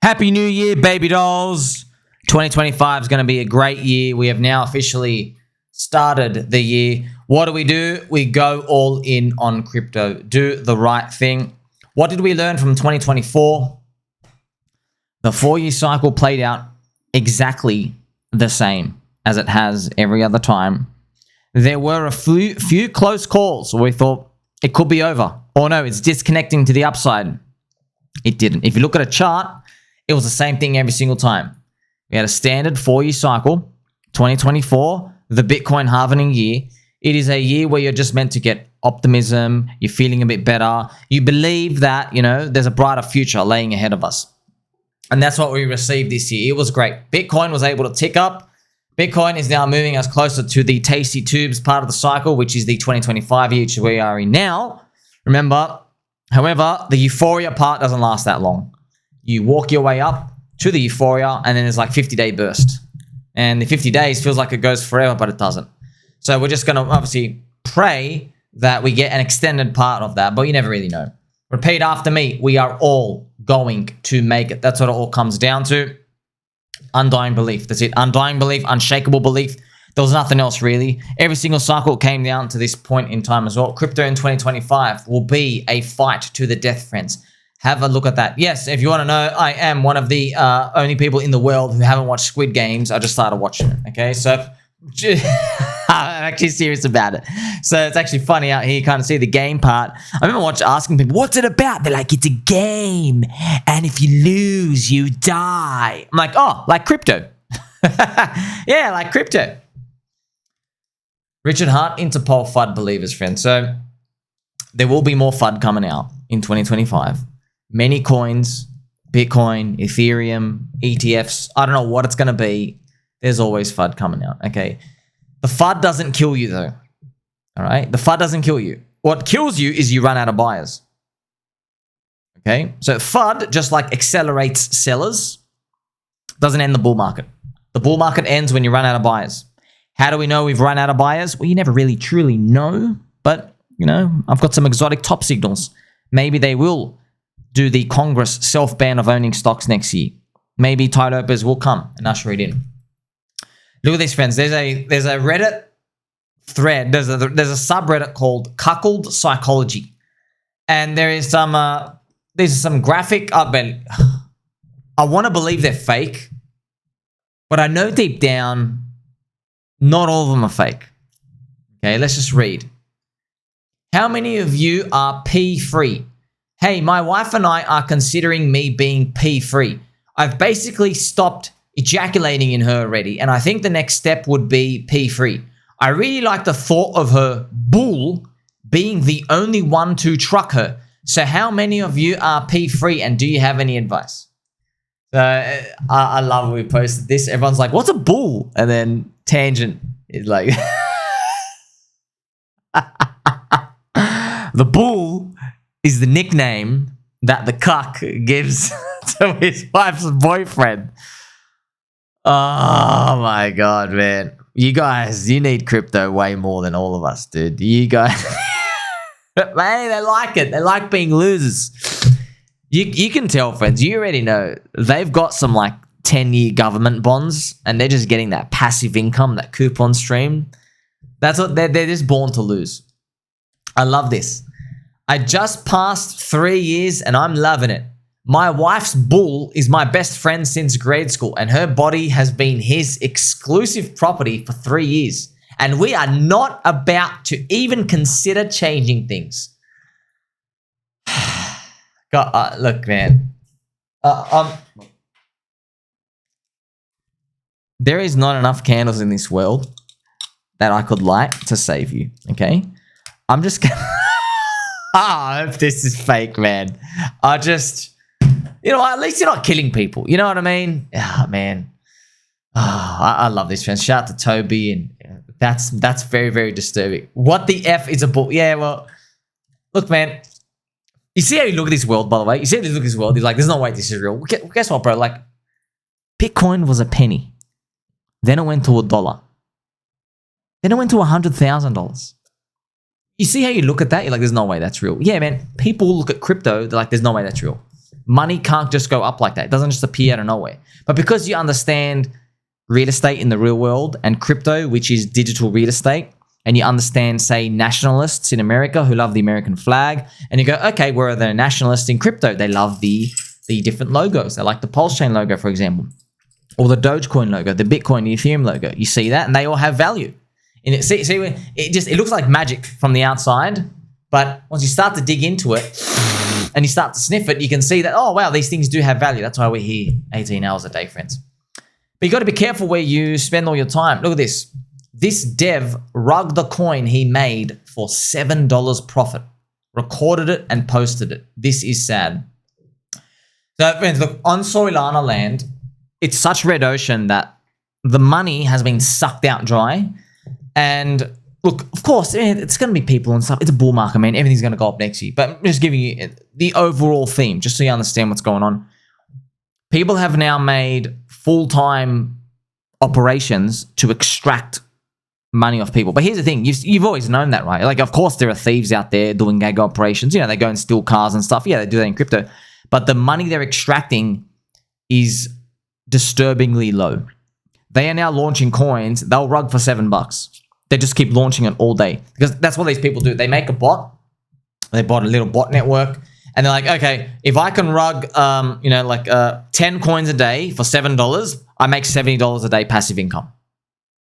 Happy New Year, baby dolls. 2025 is going to be a great year. We have now officially started the year. What do? We go all in on crypto. Do the right thing. What did we learn from 2024? The 4-year cycle played out exactly the same as it has every other time. There were a few close calls where we thought it could be over. Or no, it's disconnecting to the upside. It didn't. If you look at a chart, it was the same thing every single time. We had a standard 4-year cycle. 2024, the Bitcoin halving year. It is a year where you're just meant to get optimism. You're feeling a bit better. You believe that, there's a brighter future laying ahead of us. And that's what we received this year. It was great. Bitcoin was able to tick up. Bitcoin is now moving us closer to the tasty tubes part of the cycle, which is the 2025 year, which we are in now. Remember, however, the euphoria part doesn't last that long. You walk your way up to the euphoria, and then there's like 50-day burst. And the 50 days feels like it goes forever, but it doesn't. So we're just going to obviously pray that we get an extended part of that, but you never really know. Repeat after me. We are all going to make it. That's what it all comes down to. Undying belief. That's it. Undying belief, unshakable belief. There was nothing else really. Every single cycle came down to this point in time as well. Crypto in 2025 will be a fight to the death, friends. Have a look at that. Yes, if you want to know, I am one of the only people in the world who haven't watched Squid Games. I just started watching it, okay? So I'm actually serious about it. So it's actually funny out here. You can't see the game part. I remember asking people, what's it about? They're like, it's a game. And if you lose, you die. I'm like, oh, like crypto. Yeah, like crypto. Richard Hart, Interpol FUD believers, friends. So there will be more FUD coming out in 2025. Many coins, Bitcoin, Ethereum, ETFs. I don't know what it's going to be. There's always FUD coming out, okay? The FUD doesn't kill you, though, all right? The FUD doesn't kill you. What kills you is you run out of buyers, okay? So FUD just like accelerates sellers, doesn't end the bull market. The bull market ends when you run out of buyers. How do we know we've run out of buyers? Well, you never really truly know, but, I've got some exotic top signals. Maybe they will do the Congress self-ban of owning stocks next year. Maybe Tide Opers will come and usher it in. Look at this, friends. There's a Reddit thread. There's a subreddit called Cuckold Psychology, and there is some graphic. I want to believe they're fake, but I know deep down, not all of them are fake. Okay, let's just read. How many of you are pee-free? Hey, my wife and I are considering me being pee-free. I've basically stopped ejaculating in her already, and I think the next step would be pee-free. I really like the thought of her bull being the only one to truck her. So how many of you are pee-free, and do you have any advice? I love when we posted this. Everyone's like, what's a bull? And then Tangent is like, the bull is the nickname that the cuck gives to his wife's boyfriend. Oh my God, man. You guys, you need crypto way more than all of us, dude. You guys, man, they like it. They like being losers. You can tell, friends, you already know they've got some like 10-year government bonds and they're just getting that passive income, that coupon stream. That's what they're just born to lose. I love this. I just passed 3 years and I'm loving it. My wife's bull is my best friend since grade school and her body has been his exclusive property for 3 years. And we are not about to even consider changing things. God, look, man. There is not enough candles in this world that I could light to save you, okay? I'm just gonna... I hope this is fake, man. I just... at least you're not killing people. You know what I mean? Ah, man. I love this, friends. Shout out to Toby, and that's very, very disturbing. What the F is a bull? Yeah, well, look, man. You see how you look at this world, by the way? You see how you look at this world? He's like, there's no way this is real. Guess what, bro? Like, Bitcoin was a penny. Then it went to $1. Then it went to $100,000. You see how you look at that? You're like, there's no way that's real. Yeah, man. People look at crypto. They're like, there's no way that's real. money can't just go up like that. It doesn't just appear out of nowhere. But because you understand real estate in the real world and crypto, which is digital real estate, and you understand, say, nationalists in America who love the American flag, and you go, okay, where are the nationalists in crypto? They love the different logos. They like the Pulse Chain logo, for example, or the Dogecoin logo, the Bitcoin, the Ethereum logo. You see that, and they all have value. And it looks like magic from the outside, but once you start to dig into it and you start to sniff it, you can see that, oh, wow, these things do have value. That's why we're here 18 hours a day, friends. But you got to be careful where you spend all your time. Look at this. This dev rugged the coin he made for $7 profit, recorded it and posted it. This is sad. So, friends, look, on Soylana land, it's such red ocean that the money has been sucked out dry. And look, of course, it's going to be people and stuff. It's a bull market, man. Everything's going to go up next year. But I'm just giving you the overall theme, just so you understand what's going on. People have now made full-time operations to extract money off people. But here's the thing. You've always known that, right? Like, of course, there are thieves out there doing gag operations. You know, they go and steal cars and stuff. Yeah, they do that in crypto. But the money they're extracting is disturbingly low. They are now launching coins. They'll rug for $7. They just keep launching it all day because that's what these people do. They make a bot. They bought a little bot network, and they're like, okay, if I can rug, 10 coins a day for $7, I make $70 a day passive income,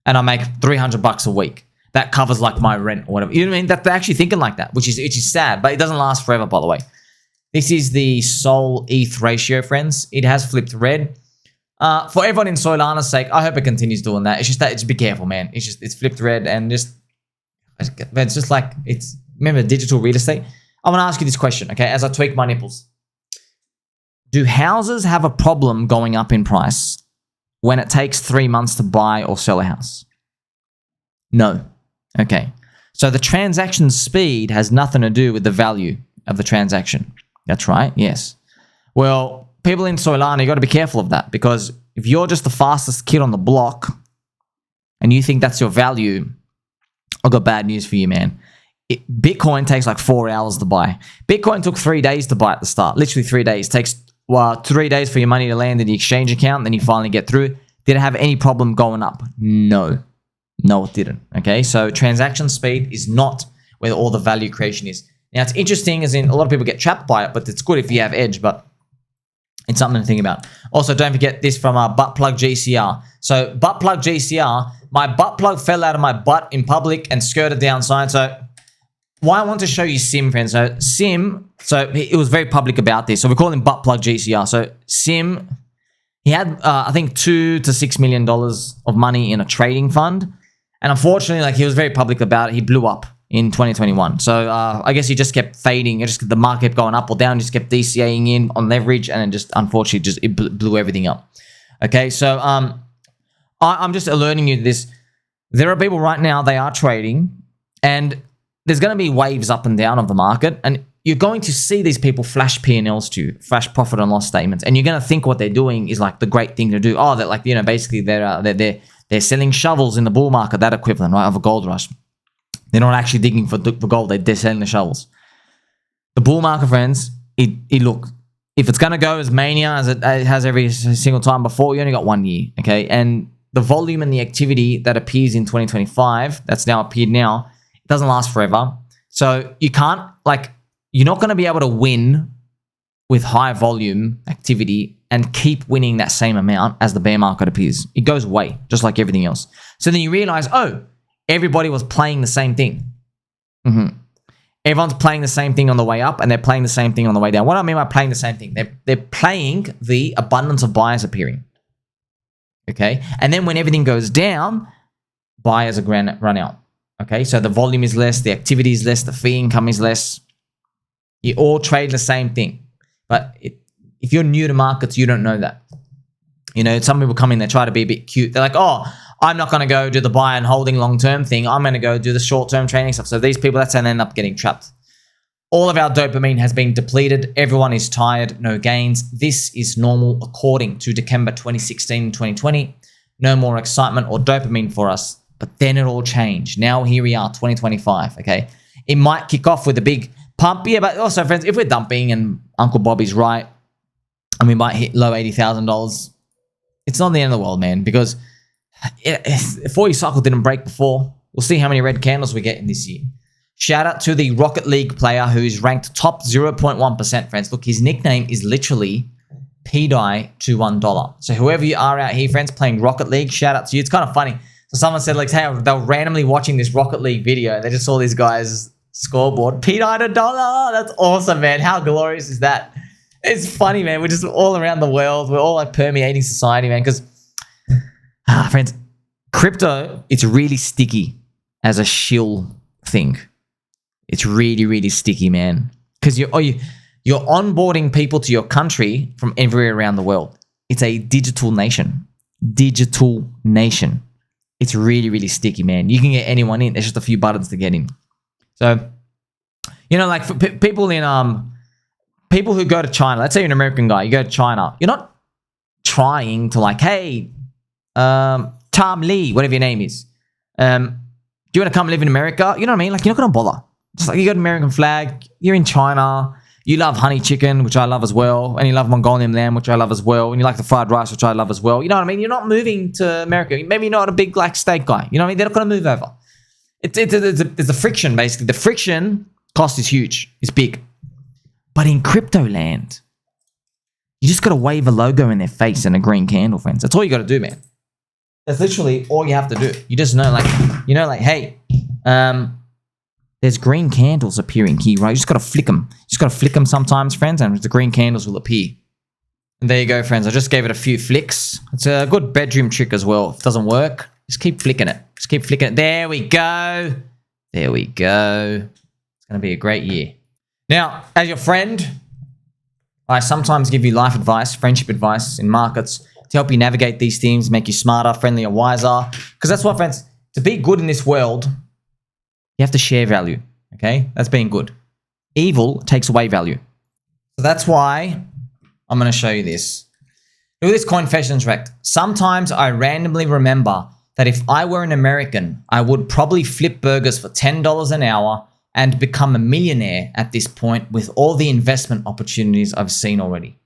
and I make $300 a week. That covers like my rent or whatever. You know what I mean? That they're actually thinking like that, which is sad, but it doesn't last forever. By the way, this is the Sol ETH ratio, friends. It has flipped red. For everyone in Solana's sake, I hope it continues doing that. It's just that, just be careful, man. It's flipped red and it's just like, remember digital real estate? I want to ask you this question, okay, as I tweak my nipples. Do houses have a problem going up in price when it takes 3 months to buy or sell a house? No. Okay. So the transaction speed has nothing to do with the value of the transaction. That's right. Yes. Well, people in Soylana, you got to be careful of that, because if you're just the fastest kid on the block and you think that's your value, I've got bad news for you, man. Bitcoin takes like 4 hours to buy. Bitcoin took 3 days to buy at the start. Literally 3 days. Takes 3 days for your money to land in the exchange account, then you finally get through. Did it have any problem going up? No. No, it didn't. Okay, so transaction speed is not where all the value creation is. Now, it's interesting, as in a lot of people get trapped by it, but it's good if you have edge, but it's something to think about. Also, don't forget this from our butt plug GCR. So butt plug GCR, my butt plug fell out of my butt in public and skirted downside. So why I want to show you Sim, friends. So Sim, so it was very public about this. So we call him butt plug GCR. So Sim, he had, I think, $2 to $6 million of money in a trading fund. And unfortunately, like, he was very public about it. He blew up in 2021. So I guess he just kept fading. The market kept going up or down. Just kept DCAing in on leverage, and it just, unfortunately, it blew everything up. Okay, so I'm just alerting you to this. There are people right now, they are trading, and there's going to be waves up and down of the market, and you're going to see these people flash P&Ls to you, flash profit and loss statements, and you're going to think what they're doing is like the great thing to do. Oh, they're like, basically they're selling shovels in the bull market, that equivalent, right, of a gold rush. They're not actually digging for gold. They're selling the shovels. The bull market, friends, look, if it's going to go as mania as it has every single time before, you only got 1 year, okay? And the volume and the activity that appears in 2025, that's now appeared now, it doesn't last forever. So you can't, you're not going to be able to win with high volume activity and keep winning that same amount as the bear market appears. It goes away, just like everything else. So then you realize, oh, everybody was playing the same thing. Everyone's playing the same thing on the way up, and they're playing the same thing on the way down. What do I mean by playing the same thing? They're playing the abundance of buyers appearing. Okay? And then when everything goes down, buyers are run out. Okay? So the volume is less, the activity is less, the fee income is less. You all trade the same thing. But if you're new to markets, you don't know that. Some people come in, they try to be a bit cute. They're like, oh, I'm not going to go do the buy and holding long-term thing. I'm going to go do the short-term trading stuff. So these people, that's how they end up getting trapped. All of our dopamine has been depleted. Everyone is tired, no gains. This is normal according to December 2016 and 2020. No more excitement or dopamine for us. But then it all changed. Now here we are, 2025, okay? It might kick off with a big pump. Yeah, but also, friends, if we're dumping and Uncle Bobby's right, and we might hit low $80,000, it's not the end of the world, man, because if 40 cycle didn't break before, we'll see how many red candles we get in this year. Shout out to the Rocket League player who's ranked top 0.1%, friends. Look, his nickname is literally pDAI to $1. So whoever you are out here, friends, playing Rocket League, shout out to you. It's kind of funny. So someone said, like, hey, they were randomly watching this Rocket League video and they just saw this guy's scoreboard. pDAI to $1. That's awesome, man. How glorious is that? It's funny, man. We're just all around the world. We're all like permeating society, man. Because, friends, crypto, it's really sticky as a shill thing. It's really, really sticky, man. Because you're onboarding people to your country from everywhere around the world. It's a digital nation. Digital nation. It's really, really sticky, man. You can get anyone in. There's just a few buttons to get in. So, you know, like for people in people who go to China. Let's say you're an American guy. You go to China. You're not trying to like, hey, Tom Lee, whatever your name is. Do you want to come live in America? You know what I mean? Like, you're not going to bother. Just like you got an American flag. You're in China. You love honey chicken, which I love as well. And you love Mongolian lamb, which I love as well. And you like the fried rice, which I love as well. You know what I mean? You're not moving to America. Maybe you're not a big like steak guy. You know what I mean? They're not going to move over. There's a friction, basically. The friction cost is huge. It's big. But in crypto land, you just got to wave a logo in their face and a green candle, friends. That's all you got to do, man. That's literally all you have to do. You just know, like, hey, there's green candles appearing here, right? You just got to flick them. You just got to flick them sometimes, friends, and the green candles will appear. And there you go, friends. I just gave it a few flicks. It's a good bedroom trick as well. If it doesn't work, just keep flicking it. Just keep flicking it. There we go. There we go. It's going to be a great year. Now, as your friend, I sometimes give you life advice, friendship advice in markets to help you navigate these themes, make you smarter, friendlier, wiser. Because that's what, friends, to be good in this world, you have to share value, okay? That's being good. Evil takes away value. So that's why I'm going to show you this. Look at this Coinfessions Rekt. Sometimes I randomly remember that if I were an American, I would probably flip burgers for $10 an hour and become a millionaire at this point with all the investment opportunities I've seen already.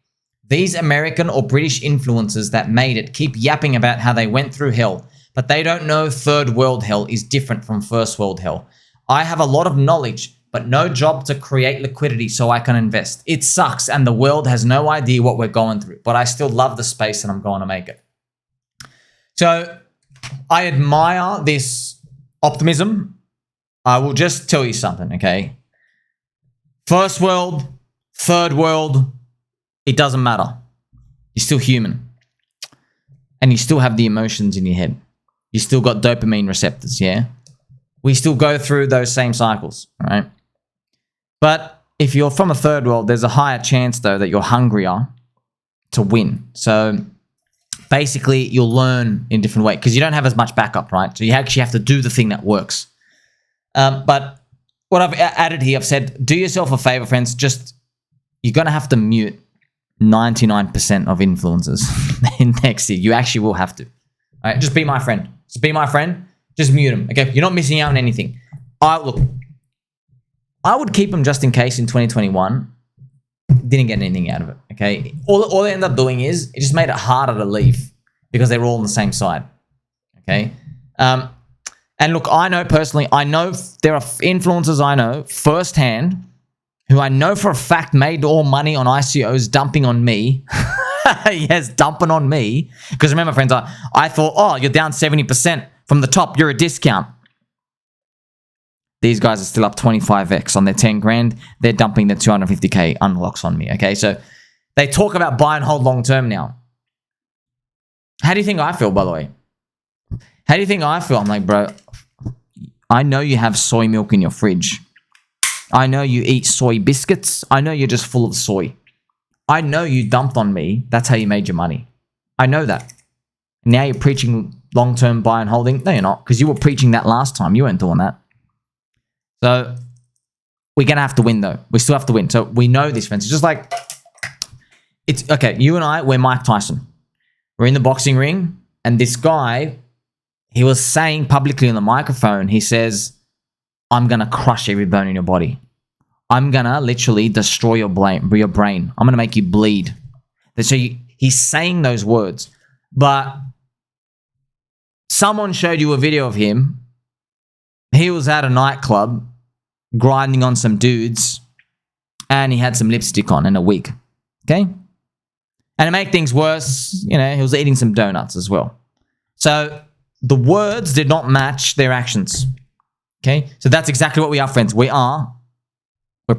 These American or British influencers that made it keep yapping about how they went through hell, but they don't know third world hell is different from first world hell. I have a lot of knowledge, but no job to create liquidity so I can invest. It sucks and the world has no idea what we're going through, but I still love the space and I'm going to make it. So I admire this optimism. I will just tell you something, okay? First world, third world, it doesn't matter. You're still human. And you still have the emotions in your head. You still got dopamine receptors, yeah? We still go through those same cycles, right? But if you're from a third world, there's a higher chance, though, that you're hungrier to win. So basically, you'll learn in a different way because you don't have as much backup, right? So you actually have to do the thing that works. But what I've added here, I've said, do yourself a favor, friends. Just, you're going to have to mute 99% of influencers in next year. You actually will have to. All right, just be my friend. Just be my friend. Just mute them. Okay, you're not missing out on anything. Look, I would keep them just in case in 2021. Didn't get anything out of it. Okay, all they end up doing is it just made it harder to leave because they were all on the same side. Okay, and look, I know personally, I know there are influencers I know firsthand who I know for a fact made all money on ICOs dumping on me. Yes, dumping on me. Because remember, friends, I thought, oh, you're down 70% from the top. You're a discount. These guys are still up 25x on their 10 grand. They're dumping their 250K unlocks on me. Okay, so they talk about buy and hold long term now. How do you think I feel, by the way? How do you think I feel? I'm like, bro, I know you have soy milk in your fridge. I know you eat soy biscuits. I know you're just full of soy. I know you dumped on me. That's how you made your money. I know that. Now you're preaching long-term buy and holding. No, you're not, because you were preaching that last time. You weren't doing that. So we're going to have to win, though. We still have to win. So we know this, friends. It's just like, it's okay. You and I, we're Mike Tyson. We're in the boxing ring, and this guy, he was saying publicly on the microphone, he says, I'm going to crush every bone in your body. I'm going to literally destroy your brain. I'm going to make you bleed. So he's saying those words. But someone showed you a video of him. He was at a nightclub grinding on some dudes and he had some lipstick on and a wig. Okay? And to make things worse, he was eating some donuts as well. So the words did not match their actions. Okay? So that's exactly what we are, friends. We're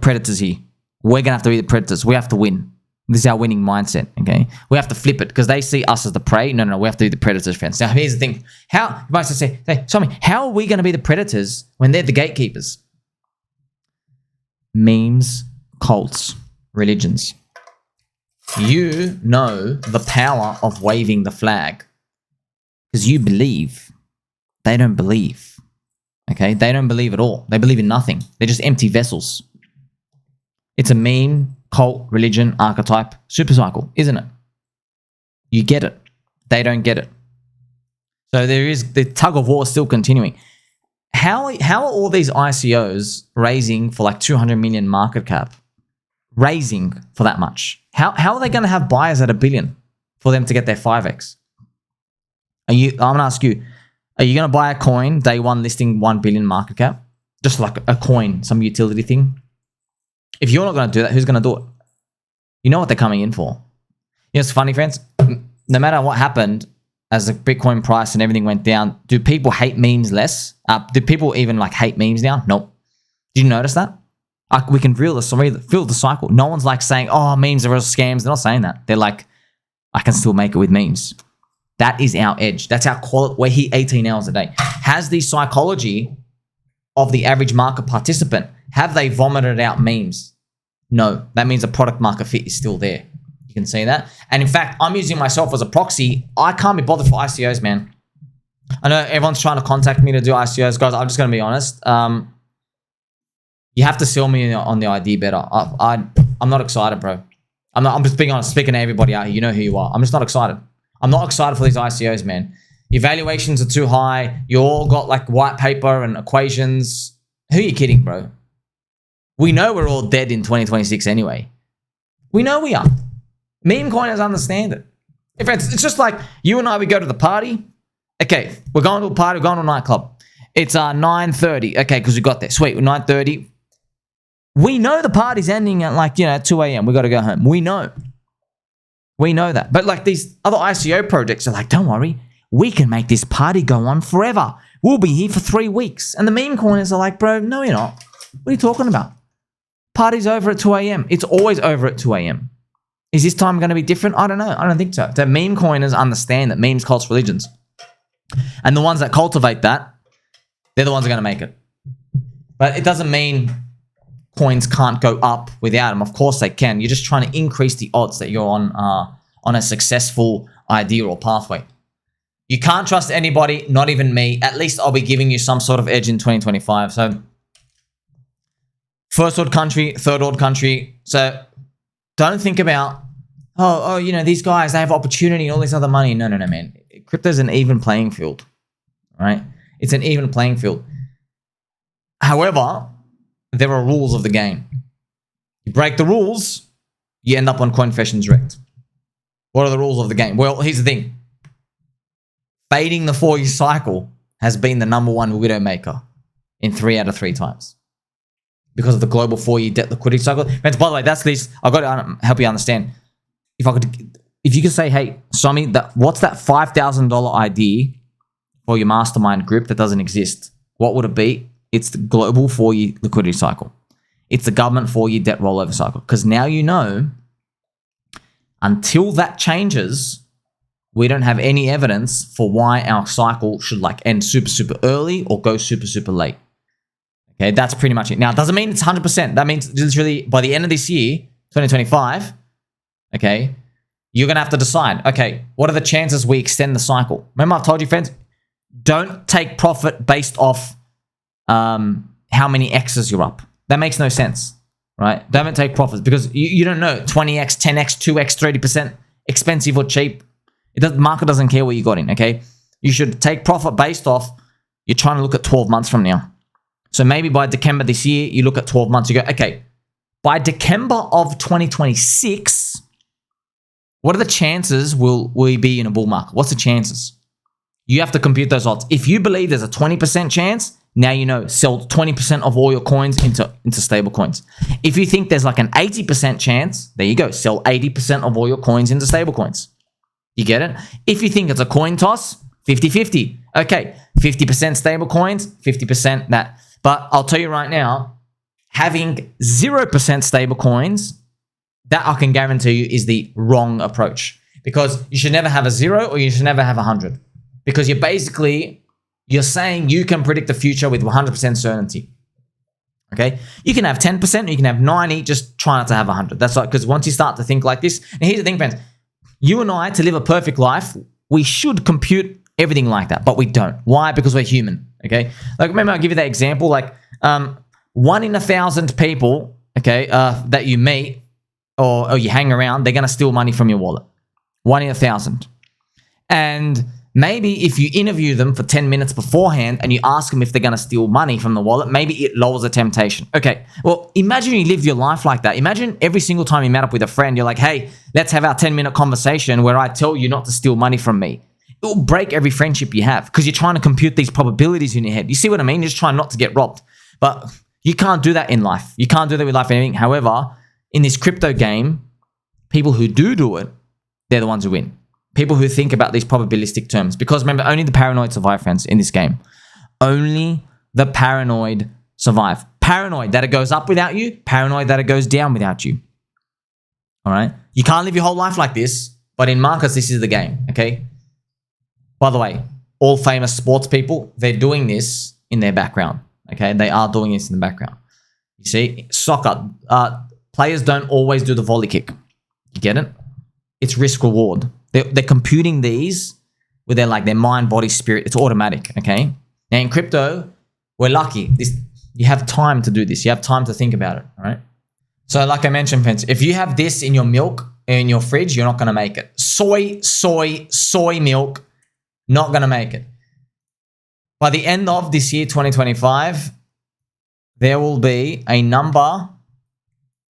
predators here. We're going to have to be the predators. We have to win. This is our winning mindset, okay? We have to flip it because they see us as the prey. No, we have to be the predators, friends. Now, here's the thing. You might say, Sommi, how are we going to be the predators when they're the gatekeepers? Memes, cults, religions. You know the power of waving the flag because you believe. They don't believe, okay? They don't believe at all. They believe in nothing. They're just empty vessels. It's a meme, cult, religion, archetype, super cycle, isn't it? You get it. They don't get it. So there is the tug of war still continuing. How are all these ICOs raising for like 200 million market cap? Raising for that much. How are they going to have buyers at $1 billion for them to get their 5x? I'm going to ask you, are you going to buy a coin day one listing 1 billion market cap? Just like a coin, some utility thing? If you're not going to do that, who's going to do it? You know what they're coming in for. It's funny, friends. No matter what happened as the Bitcoin price and everything went down, do people hate memes less? Do people even hate memes now? Nope. Did you notice that? We can feel the cycle. No one's saying, oh, memes are real scams. They're not saying that. They're like, I can still make it with memes. That is our edge. That's our quality. We're here 18 hours a day. Has the psychology of the average market participant, have they vomited out memes? No, that means the product market fit is still there. You can see that. And in fact, I'm using myself as a proxy. I can't be bothered for ICOs, man. I know everyone's trying to contact me to do ICOs. Guys, I'm just going to be honest. You have to sell me on the idea better. I'm not excited, bro. I'm just being honest, speaking to everybody out here. You know who you are. I'm just not excited. I'm not excited for these ICOs, man. Your valuations are too high. You all got white paper and equations. Who are you kidding, bro? We know we're all dead in 2026 anyway. We know we are. Meme coiners understand it. In fact, it's just like you and I, we go to the party. Okay, we're going to a party, we're going to a nightclub. It's 9:30. Okay, because we got there. Sweet, 9:30. We know the party's ending at 2 a.m. We got to go home. We know. We know that. But these other ICO projects are don't worry. We can make this party go on forever. We'll be here for 3 weeks. And the meme coiners are bro, no, you're not. What are you talking about? Party's over at 2 a.m. It's always over at 2 a.m. Is this time going to be different? I don't know. I don't think so. The meme coiners understand that memes, cults, religions. And the ones that cultivate that, they're the ones that are going to make it. But it doesn't mean coins can't go up without them. Of course they can. You're just trying to increase the odds that you're on a successful idea or pathway. You can't trust anybody, not even me. At least I'll be giving you some sort of edge in 2025. So first world country, third world country. So don't think about, these guys, they have opportunity and all this other money. No, man. Crypto's an even playing field, right? It's an even playing field. However, there are rules of the game. You break the rules, you end up on Coinfessions Rekt. What are the rules of the game? Well, here's the thing. Fading the 4-year cycle has been the #1 widow maker in 3 out of 3 times. Because of the global 4-year debt liquidity cycle. Friends, by the way, that's this. I've got to help you understand. If you could say, hey, Sommi, what's that $5,000 idea for your mastermind group that doesn't exist? What would it be? It's the global 4-year liquidity cycle. It's the government 4-year debt rollover cycle. Because now you know, until that changes, we don't have any evidence for why our cycle should end super, super early or go super, super late. Okay, that's pretty much it. Now, it doesn't mean it's 100%. That means literally by the end of this year, 2025, okay, you're going to have to decide, okay, what are the chances we extend the cycle? Remember I've told you, friends, don't take profit based off how many X's you're up. That makes no sense, right? Don't take profits because you don't know 20X, 10X, 2X, 30%, expensive or cheap. The market doesn't care what you got in, okay? You should take profit based off, you're trying to look at 12 months from now. So maybe by December this year, you look at 12 months, you go, okay, by December of 2026, What are the chances will we be in a bull market? What's the chances? You have to compute those odds. If you believe there's a 20% chance, now you know, sell 20% of all your coins into stable coins. If you think there's like an 80% chance, there you go, sell 80% of all your coins into stable coins. You get it? If you think it's a coin toss, 50-50. Okay, 50% stable coins, 50% that. But I'll tell you right now, having 0% stable coins, that I can guarantee you is the wrong approach. Because you should never have a 0 or you should never have 100. Because you're saying you can predict the future with 100% certainty. Okay? You can have 10%, you can have 90%, just try not to have 100. That's like, because once you start to think like this, and here's the thing, friends, you and I, to live a perfect life, we should compute everything like that, but we don't. Why? Because we're human. Okay? Like, remember, I'll give you that example, like 1 in 1,000 people, okay, that you meet or you hang around, they're going to steal money from your wallet. 1 in 1,000. And maybe if you interview them for 10 minutes beforehand and you ask them if they're going to steal money from the wallet, maybe it lowers the temptation. Okay, well, imagine you live your life like that. Imagine every single time you met up with a friend, you're like, hey, let's have our 10-minute conversation where I tell you not to steal money from me. It will break every friendship you have because you're trying to compute these probabilities in your head. You see what I mean? You're just trying not to get robbed. But you can't do that in life. You can't do that with life anything. However, in this crypto game, people who do it, they're the ones who win. People who think about these probabilistic terms. Because remember, only the paranoid survive, friends, in this game. Only the paranoid survive. Paranoid that it goes up without you. Paranoid that it goes down without you. All right? You can't live your whole life like this. But in markets, this is the game. Okay? By the way, all famous sports people, they're doing this in their background. Okay? They are doing this in the background. You see? Soccer. Players don't always do the volley kick. You get it? It's risk reward. They're computing these with their mind, body, spirit. It's automatic, okay? Now in crypto, we're lucky. You have time to do this. You have time to think about it, all right? So like I mentioned, friends, if you have this in your milk, in your fridge, you're not going to make it. Soy milk, not going to make it. By the end of this year, 2025, there will be a number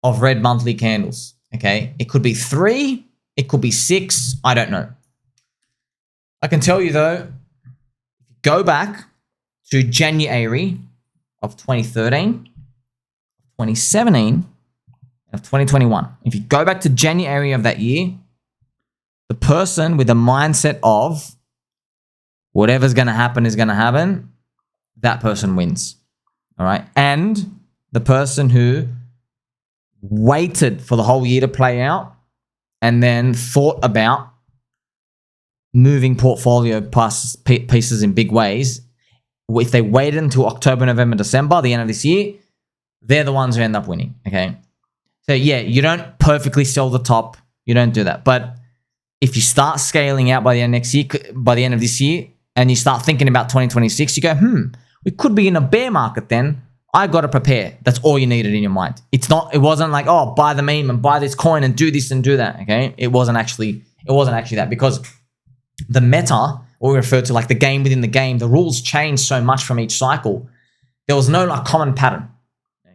of red monthly candles, okay? It could be 3. It could be 6. I don't know. I can tell you though, go back to January of 2013, 2017, of 2021. If you go back to January of that year, the person with the mindset of whatever's going to happen is going to happen, that person wins. All right. And the person who waited for the whole year to play out and then thought about moving portfolio pieces in big ways, if they waited until October, November, December, the end of this year, they're the ones who end up winning, okay? So yeah, you don't perfectly sell the top. You don't do that. But if you start scaling out by the end of next year, by the end of this year, and you start thinking about 2026, you go, we could be in a bear market then. I got to prepare. That's all you needed in your mind. It wasn't like, oh, buy the meme and buy this coin and do this and do that. Okay. It wasn't actually that, because the meta, or we refer to like the game within the game, the rules change so much from each cycle. There was no like common pattern.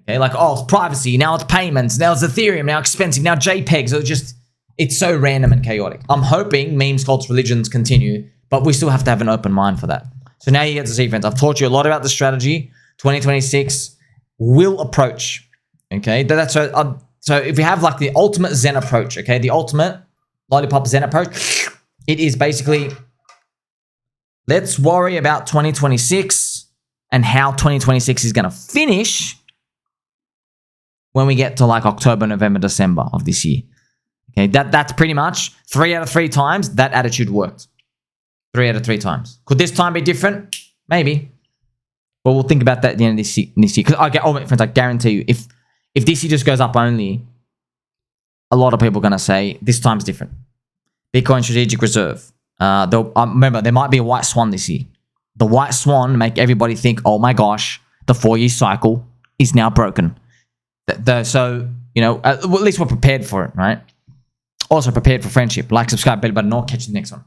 Okay. Like, oh, it's privacy. Now it's payments. Now it's Ethereum. Now expensive. Now JPEGs. It's so random and chaotic. I'm hoping memes, cults, religions continue, but we still have to have an open mind for that. So now you get to see, friends, I've taught you a lot about the strategy. 2026 will approach, okay? So if we have like the ultimate Zen approach, okay? The ultimate lollipop Zen approach, it is basically, let's worry about 2026 and how 2026 is going to finish when we get to like October, November, December of this year. Okay, that's pretty much 3 out of 3 times that attitude worked. 3 out of 3 times. Could this time be different? Maybe. But we'll think about that at the end of this year. Because friends, I guarantee you, if this year just goes up only, a lot of people are going to say, this time's different. Bitcoin Strategic Reserve. Remember, there might be a white swan this year. The white swan make everybody think, oh my gosh, the 4-year cycle is now broken. So, at least we're prepared for it, right? Also prepared for friendship. Like, subscribe, bell button, or catch you the next one.